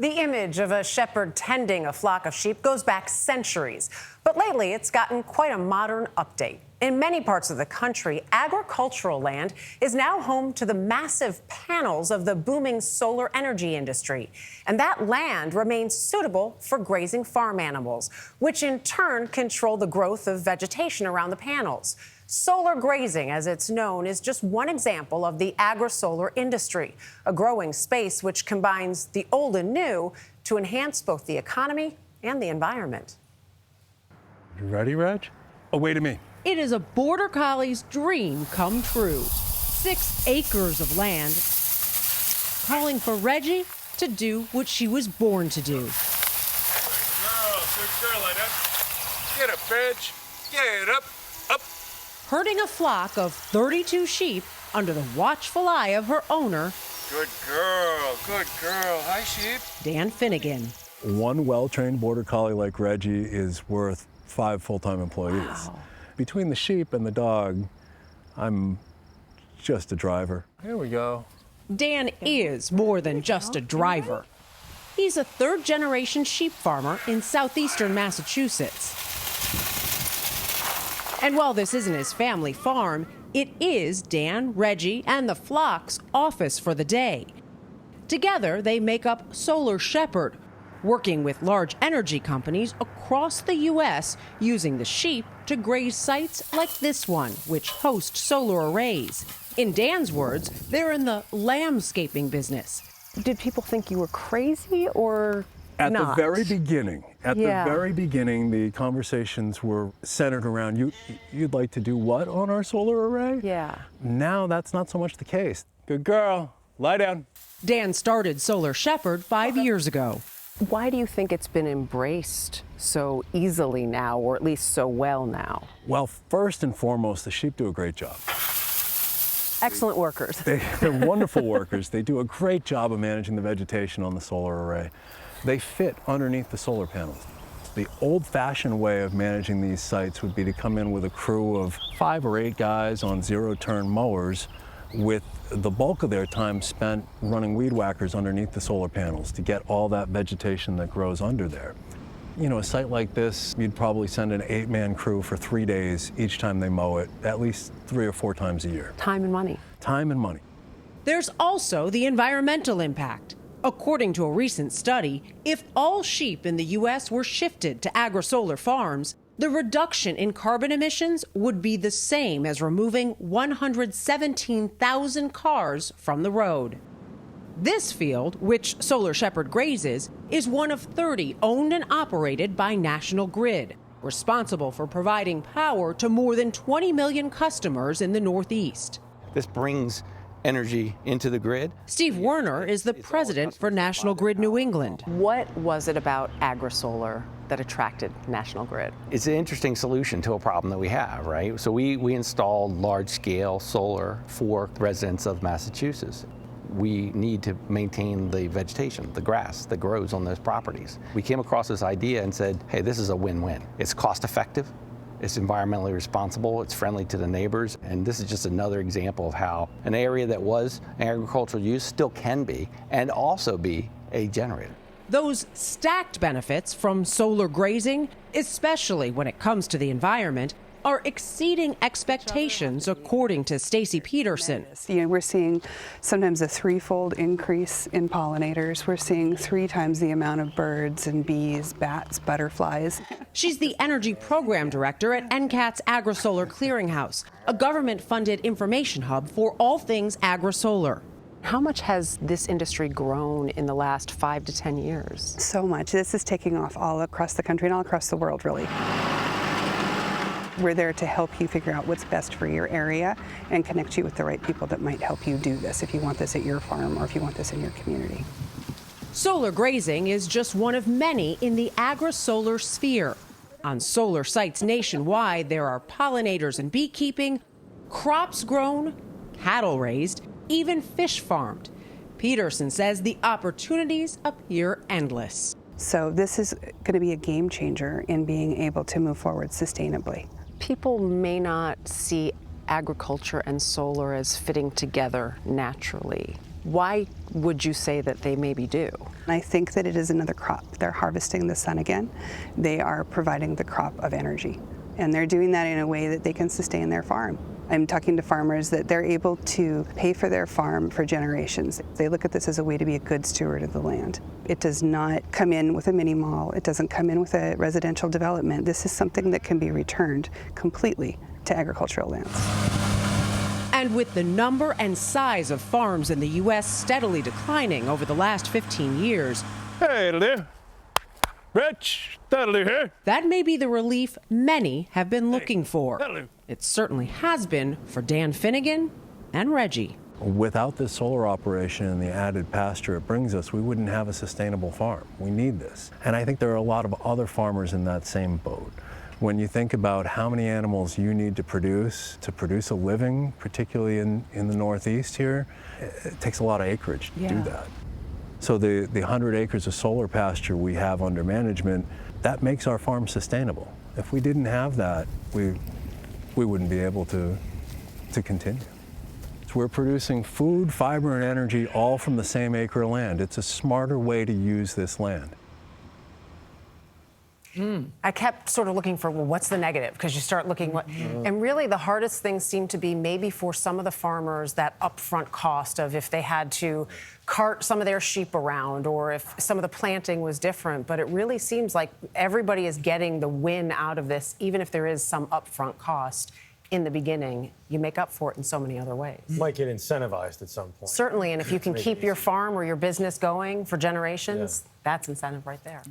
The image of a shepherd tending a flock of sheep goes back centuries, but lately it's gotten quite a modern update. In many parts of the country, agricultural land is now home to the massive panels of the booming solar energy industry. And that land remains suitable for grazing farm animals, which in turn control the growth of vegetation around the panels. Solar grazing, as it's known, is just one example of the agri-solar industry, a growing space which combines the old and new to enhance both the economy and the environment. You ready, Reg? Oh, wait a minute. It is a border collie's dream come true. 6 acres of land, calling for Reggie to do what she was born to do. Good girl, Ida. Get up, Reg. Get up, up. Herding a flock of 32 sheep under the watchful eye of her owner, Good girl, good girl. Hi, sheep. Dan Finnegan. One well-trained border collie like Reggie is worth 5 full-time employees. Wow. Between the sheep and the dog, I'm just a driver. Here we go. Dan is more than just a driver. He's a third-generation sheep farmer in southeastern Massachusetts. And while this isn't his family farm, it is Dan, Reggie, and the flock's office for the day. Together, they make up Solar Shepherd, working with large energy companies across the U.S. using the sheep to graze sites like this one, which host solar arrays. In Dan's words, they're in the lambscaping business. Did people think you were crazy or At not? the very beginning, the conversations were centered around, you'd like to do what on our solar array? Yeah. Now that's not so much the case. Good girl, lie down. Dan started Solar Shepherd 5 years ago. Why do you think it's been embraced so easily now, or at least so well now? Well, first and foremost, the sheep do a great job. Excellent workers. They're wonderful workers. They do a great job of managing the vegetation on the solar array. They fit underneath the solar panels. The old-fashioned way of managing these sites would be to come in with a crew of 5 or 8 guys on zero-turn mowers with the bulk of their time spent running weed whackers underneath the solar panels to get all that vegetation that grows under there. You know, a site like this, you'd probably send an 8-man crew for 3 days each time they mow it, at least 3 or 4 times a year. Time and money. Time and money. There's also the environmental impact. According to a recent study, if all sheep in the U.S. were shifted to agri-solar farms, the reduction in carbon emissions would be the same as removing 117,000 cars from the road. This field, which Solar Shepherd grazes, is one of 30 owned and operated by National Grid, responsible for providing power to more than 20 million customers in the Northeast. This brings energy into the grid. Steve Werner is the president for National Grid New England. What was it about agri-solar that attracted National Grid? It's an interesting solution to a problem that we have, right? So we installed large-scale solar for residents of Massachusetts. We need to maintain the vegetation, the grass that grows on those properties. We came across this idea and said, hey, this is a win-win. It's cost-effective, it's environmentally responsible, it's friendly to the neighbors, and this is just another example of how an area that was agricultural use still can be, and also be a generator. Those stacked benefits from solar grazing, especially when it comes to the environment, are exceeding expectations, according to Stacy Peterson. You know, we're seeing sometimes a 3-fold increase in pollinators. We're seeing 3 times the amount of birds and bees, bats, butterflies. She's the energy program director at NCAT's Agri-Solar Clearinghouse, a government-funded information hub for all things agri-solar. How much has this industry grown in the last 5 to 10 years? So much. This is taking off all across the country and all across the world, really. We're there to help you figure out what's best for your area and connect you with the right people that might help you do this if you want this at your farm or if you want this in your community. Solar grazing is just one of many in the agri-solar sphere. On solar sites nationwide, there are pollinators and beekeeping, crops grown, cattle raised, even fish farmed. Peterson says the opportunities appear endless. So this is going to be a game changer in being able to move forward sustainably. People may not see agriculture and solar as fitting together naturally. Why would you say that they maybe do? I think that it is another crop. They're harvesting the sun again. They are providing the crop of energy. And they're doing that in a way that they can sustain their farm. I'm talking to farmers that they're able to pay for their farm for generations. They look at this as a way to be a good steward of the land. It does not come in with a mini mall. It doesn't come in with a residential development. This is something that can be returned completely to agricultural lands. And with the number and size of farms in the U.S. steadily declining over the last 15 years, Hey, it'll do. Rich, that'll do here. that may be the relief many have been looking for. that'll do. It certainly has been for Dan Finnegan and Reggie. Without this solar operation and the added pasture it brings us, we wouldn't have a sustainable farm. We need this. And I think there are a lot of other farmers in that same boat. When you think about how many animals you need to produce a living, particularly in the Northeast here, it takes a lot of acreage to do that. So the 100 acres of solar pasture we have under management, that makes our farm sustainable. If we didn't have that, we wouldn't be able to continue. So we're producing food, fiber, and energy all from the same acre of land. It's a smarter way to use this land. I kept sort of looking for, well, what's the negative? Because you start looking, and really the hardest things seem to be maybe for some of the farmers that upfront cost of if they had to cart some of their sheep around or if some of the planting was different. But it really seems like everybody is getting the win out of this, even if there is some upfront cost in the beginning. You make up for it in so many other ways. Might get incentivized at some point. Certainly, and if you can Make it keep your easy. farm or your business going for generations, that's incentive right there.